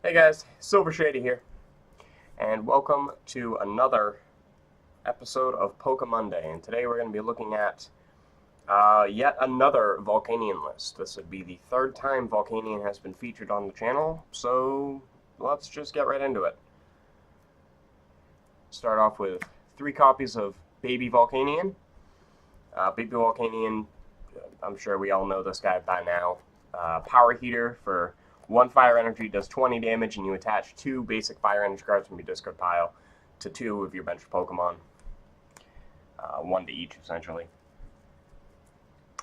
Hey guys, Silver Shady here, and welcome to another episode of Pokemonday. And today we're going to be looking at yet another Volcanion list. This would be the third time Volcanion has been featured on the channel, so let's just get right into it. Start off with 3 copies of Baby Volcanion. Baby Volcanion, I'm sure we all know this guy by now. Power Heater for 1 fire energy does 20 damage, and you attach 2 basic fire energy cards from your discard pile to 2 of your bench Pokemon. 1 to each, essentially.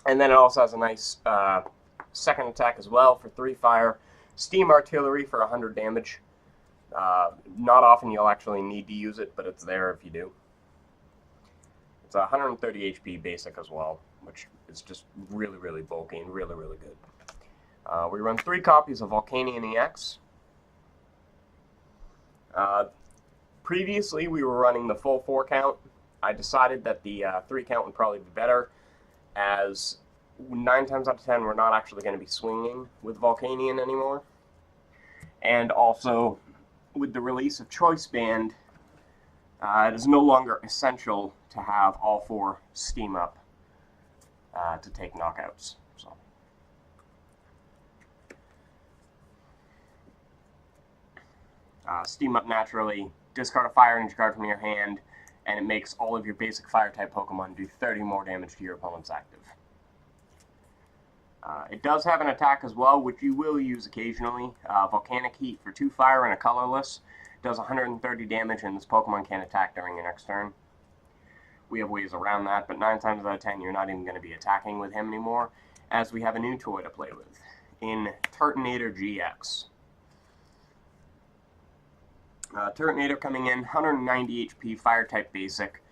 And then it also has a nice second attack as well for 3 fire. Steam Artillery for 100 damage. Not often you'll actually need to use it, but it's there if you do. It's 130 HP basic as well, which is just really, really bulky and really, really good. We run 3 copies of Volcanion EX. Previously, we were running the full 4 count. I decided that the 3 count would probably be better, as 9 times out of 10 we're not actually going to be swinging with Volcanion anymore. And also, with the release of Choice Band, it is no longer essential to have all 4 steam up to take knockouts. So. Steam up naturally, discard a fire energy card from your hand, and it makes all of your basic fire-type Pokemon do 30 more damage to your opponent's active. It does have an attack as well, which you will use occasionally. Volcanic Heat for 2 fire and a colorless. Does 130 damage, and this Pokemon can't attack during your next turn. We have ways around that, but 9 times out of 10 you're not even going to be attacking with him anymore, as we have a new toy to play with in Turtonator GX. Turtonator coming in, 190 HP, Fire-type basic,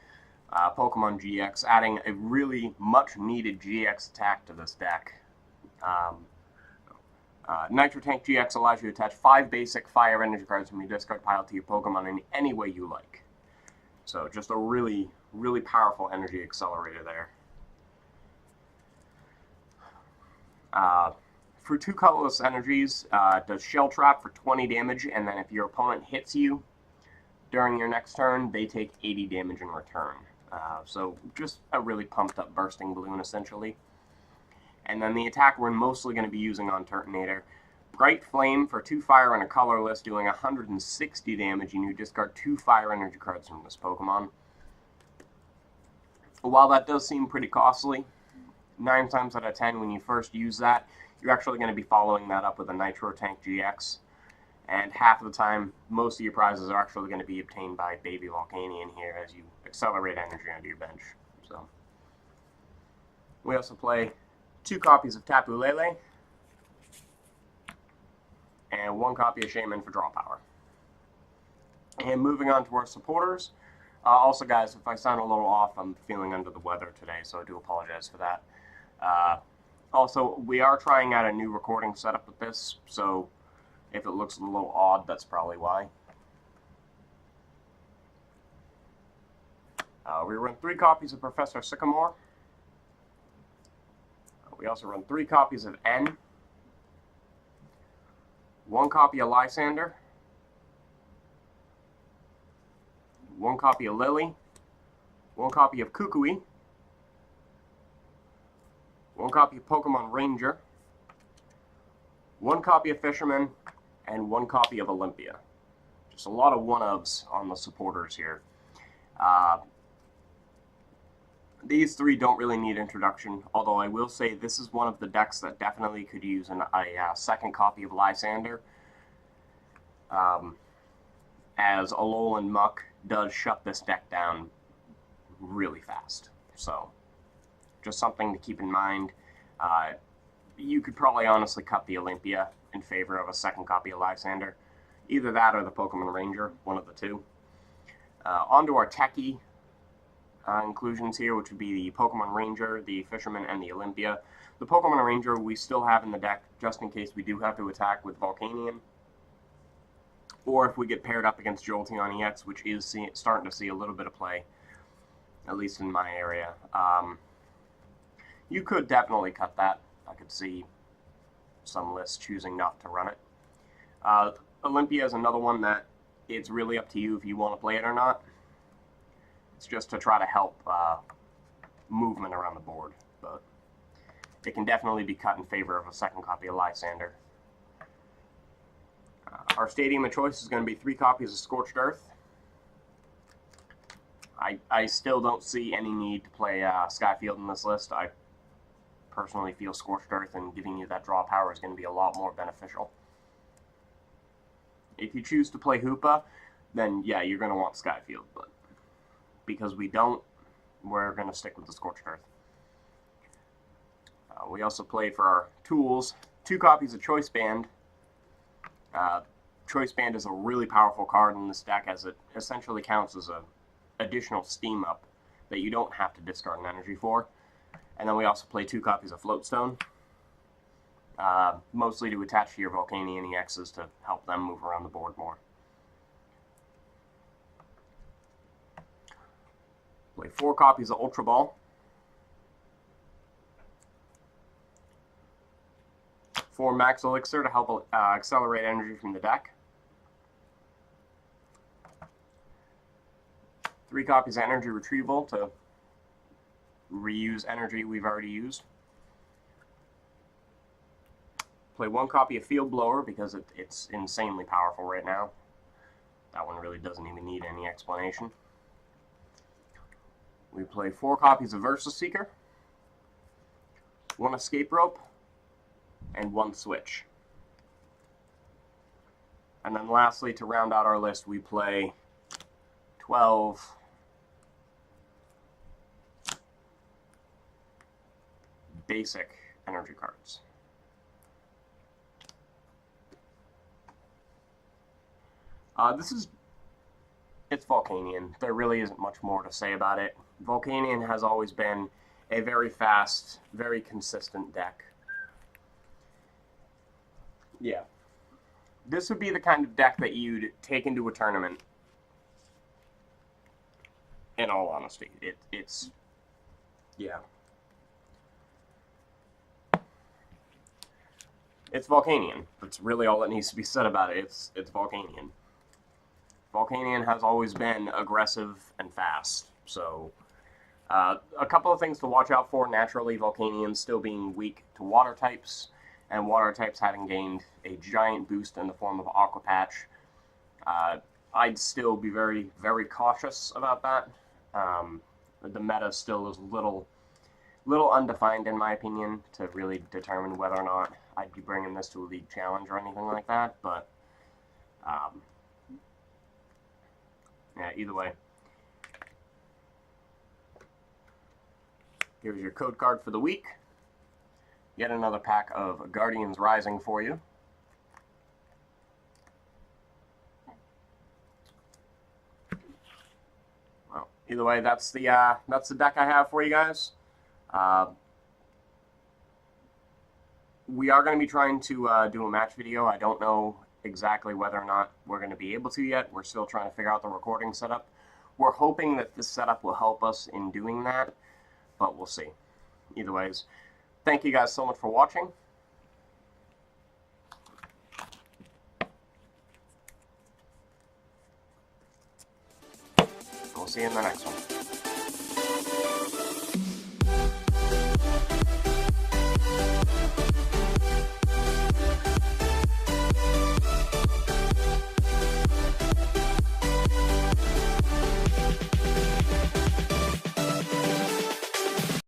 Pokemon GX, adding a really much-needed GX attack to this deck. Nitro Tank GX allows you to attach 5 basic fire energy cards from your discard pile to your Pokemon in any way you like. So just a really, really powerful energy accelerator there. For 2 colorless energies, does Shell Trap for 20 damage, and then if your opponent hits you during your next turn, they take 80 damage in return. So just a really pumped up bursting balloon, essentially. And then the attack we're mostly going to be using on Turtonator, Bright Flame for 2 fire and a colorless, doing 160 damage, and you discard 2 fire energy cards from this Pokemon. While that does seem pretty costly, 9 times out of 10 when you first use that, you're actually going to be following that up with a Nitro Tank GX, and half of the time, most of your prizes are actually going to be obtained by Baby Volcanion here as you accelerate energy onto your bench. So, we also play 2 copies of Tapu Lele, and 1 copy of Shaman for draw power. And moving on to our supporters. Also, guys, if I sound a little off, I'm feeling under the weather today, so I do apologize for that. Also, we are trying out a new recording setup with this, so if it looks a little odd, that's probably why. We run 3 copies of Professor Sycamore. We also run 3 copies of N. 1 copy of Lysander. 1 copy of Lily. 1 copy of Kukui. 1 copy of Pokemon Ranger, 1 copy of Fisherman, and 1 copy of Olympia. Just a lot of one-ofs on the supporters here. These 3 don't really need introduction, although I will say this is one of the decks that definitely could use a second copy of Lysander, as Alolan Muck does shut this deck down really fast. So, just something to keep in mind. You could probably honestly cut the Olympia in favor of a second copy of Lysander. Either that or the Pokemon Ranger, one of the 2. Onto our techie inclusions here, which would be the Pokemon Ranger, the Fisherman, and the Olympia. The Pokemon Ranger we still have in the deck, just in case we do have to attack with Volcanion. Or if we get paired up against Jolteon EX, which is starting to see a little bit of play, at least in my area. You could definitely cut that. I could see some lists choosing not to run it. Olympia is another one that it's really up to you if you want to play it or not. It's just to try to help movement around the board, but it can definitely be cut in favor of a second copy of Lysander. Our stadium of choice is going to be 3 copies of Scorched Earth. I still don't see any need to play Skyfield in this list. I personally feel Scorched Earth and giving you that draw power is going to be a lot more beneficial. If you choose to play Hoopa, then yeah, you're going to want Skyfield, but because we don't, we're going to stick with the Scorched Earth. We also play for our tools 2 copies of Choice Band. Choice Band is a really powerful card in this deck, as it essentially counts as a additional steam up that you don't have to discard an energy for. And then we also play 2 copies of Floatstone, mostly to attach to your Volcanion EXs to help them move around the board more. Play 4 copies of Ultra Ball, 4 Max Elixir to help accelerate energy from the deck, 3 copies of Energy Retrieval to reuse energy we've already used. Play 1 copy of Field Blower because it's insanely powerful right now. That one really doesn't even need any explanation. We play 4 copies of Versus Seeker, 1 Escape Rope, and 1 Switch. And then lastly, to round out our list, we play 12 basic energy cards. It's Volcanion. There really isn't much more to say about it. Volcanion has always been a very fast, very consistent deck. Yeah. This would be the kind of deck that you'd take into a tournament, in all honesty. It's yeah. It's Volcanion. That's really all that needs to be said about it. It's Volcanion. Volcanion has always been aggressive and fast, so a couple of things to watch out for. Naturally, Volcanion still being weak to water types, and water types having gained a giant boost in the form of Aqua Patch. I'd still be very, very cautious about that. The meta still is little undefined, in my opinion, to really determine whether or not I'd be bringing this to a league challenge or anything like that, but yeah, either way. Here's your code card for the week. Yet another pack of Guardians Rising for you. Well, either way, that's the deck I have for you guys. We are going to be trying to do a match video. I don't know exactly whether or not we're going to be able to yet. We're still trying to figure out the recording setup. We're hoping that this setup will help us in doing that, but we'll see. Either ways, thank you guys so much for watching. We'll see you in the next one.